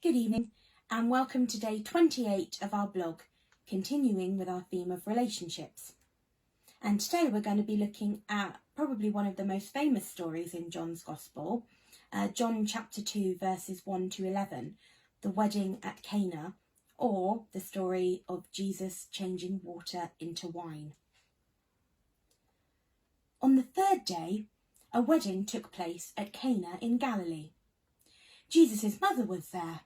Good evening and welcome to day 28 of our blog, continuing with our theme of relationships. And today we're going to be looking at probably one of the most famous stories in John's Gospel, John chapter 2 verses 1 to 11, the wedding at Cana, or the story of Jesus changing water into wine. On the third day, a wedding took place at Cana in Galilee. Jesus' mother was there,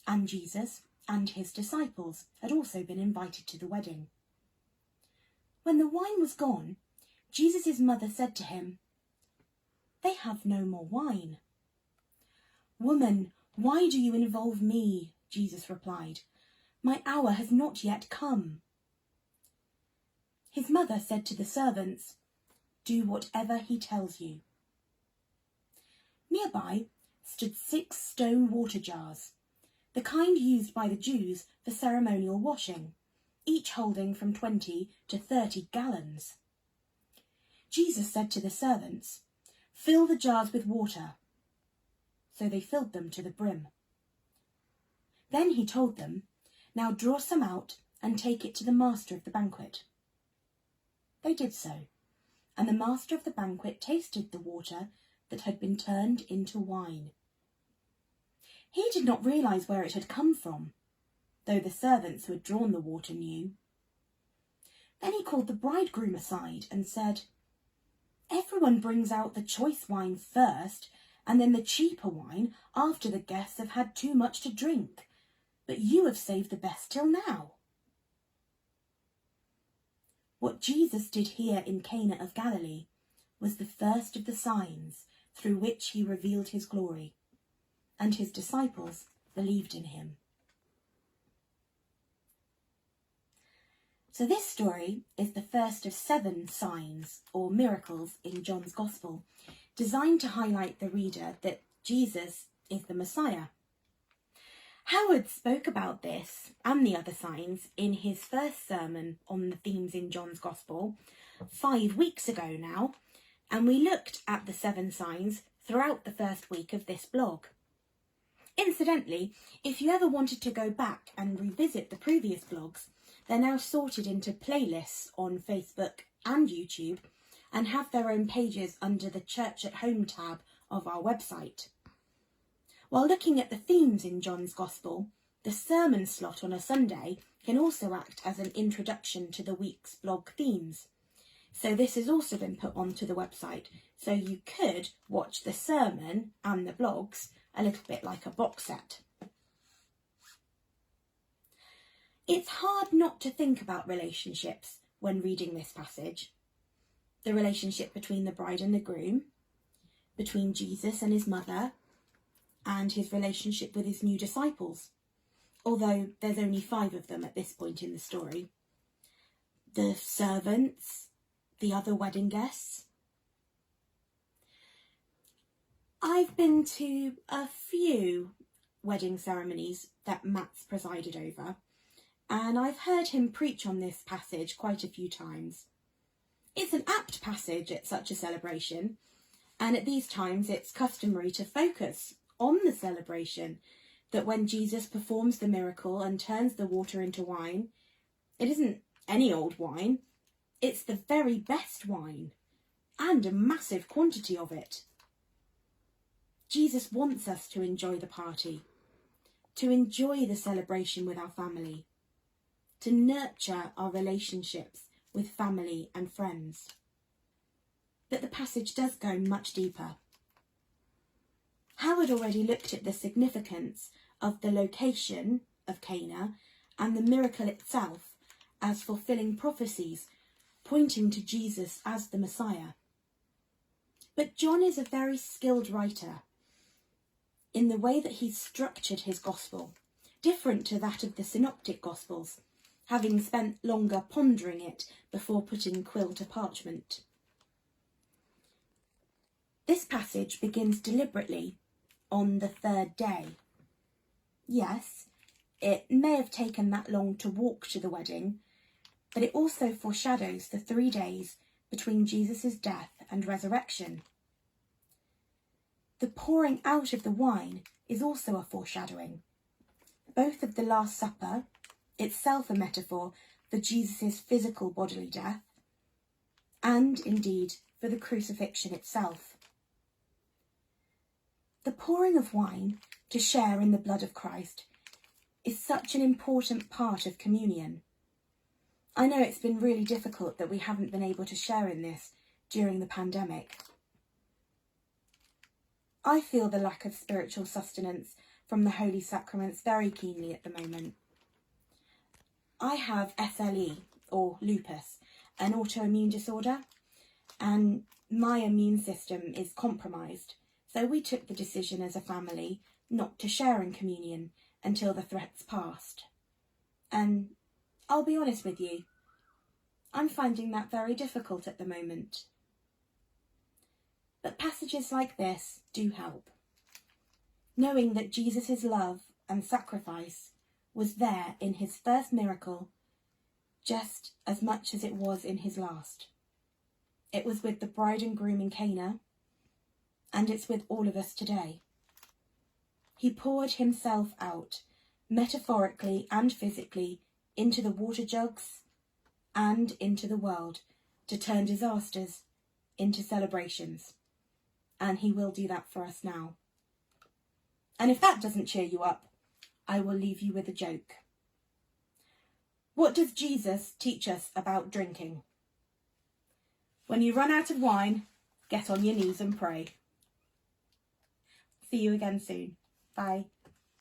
and Jesus and his disciples had also been invited to the wedding. When the wine was gone, Jesus' mother said to him, "They have no more wine." "Woman, why do you involve me?" Jesus replied. "My hour has not yet come." His mother said to the servants, "Do whatever he tells you." Nearby stood 6 stone water jars, the kind used by the Jews for ceremonial washing, each holding from 20 to 30 gallons. Jesus said to the servants, "Fill the jars with water." So they filled them to the brim. Then he told them, "Now draw some out and take it to the master of the banquet." They did so, and the master of the banquet tasted the water that had been turned into wine. He did not realize where it had come from, though the servants who had drawn the water knew. Then he called the bridegroom aside and said, "Everyone brings out the choice wine first, and then the cheaper wine after the guests have had too much to drink, but you have saved the best till now." What Jesus did here in Cana of Galilee was the first of the signs through which he revealed his glory, and his disciples believed in him. So this story is the first of 7 signs or miracles in John's Gospel, designed to highlight the reader that Jesus is the Messiah. Howard spoke about this and the other signs in his first sermon on the themes in John's Gospel 5 weeks ago now, and we looked at the 7 signs throughout the first week of this blog. Incidentally, if you ever wanted to go back and revisit the previous blogs, they're now sorted into playlists on Facebook and YouTube and have their own pages under the Church at Home tab of our website. While looking at the themes in John's Gospel, the sermon slot on a Sunday can also act as an introduction to the week's blog themes. So this has also been put onto the website, so you could watch the sermon and the blogs a little bit like a box set. It's hard not to think about relationships when reading this passage. The relationship between the bride and the groom, between Jesus and his mother, and his relationship with his new disciples, although there's only 5 of them at this point in the story. The servants, the other wedding guests. I've been to a few wedding ceremonies that Matt's presided over, and I've heard him preach on this passage quite a few times. It's an apt passage at such a celebration, and at these times it's customary to focus on the celebration, that when Jesus performs the miracle and turns the water into wine, it isn't any old wine, it's the very best wine, and a massive quantity of it. Jesus wants us to enjoy the party, to enjoy the celebration with our family, to nurture our relationships with family and friends. But the passage does go much deeper. Howard already looked at the significance of the location of Cana and the miracle itself as fulfilling prophecies pointing to Jesus as the Messiah. But John is a very skilled writer in the way that he's structured his gospel, different to that of the synoptic gospels, having spent longer pondering it before putting quill to parchment. This passage begins deliberately on the 3rd day. Yes, it may have taken that long to walk to the wedding, but it also foreshadows the 3 days between Jesus' death and resurrection. The pouring out of the wine is also a foreshadowing, both of the Last Supper, itself a metaphor for Jesus' physical bodily death, and indeed for the crucifixion itself. The pouring of wine to share in the blood of Christ is such an important part of communion. I know it's been really difficult that we haven't been able to share in this during the pandemic. I feel the lack of spiritual sustenance from the Holy Sacraments very keenly at the moment. I have SLE, or lupus, an autoimmune disorder, and my immune system is compromised, so we took the decision as a family not to share in communion until the threats passed. And I'll be honest with you, I'm finding that very difficult at the moment. But passages like this do help. Knowing that Jesus' love and sacrifice was there in his first miracle just as much as it was in his last. It was with the bride and groom in Cana, and it's with all of us today. He poured himself out, metaphorically and physically, into the water jugs and into the world to turn disasters into celebrations. And he will do that for us now. And if that doesn't cheer you up, I will leave you with a joke. What does Jesus teach us about drinking? When you run out of wine, get on your knees and pray. See you again soon. Bye.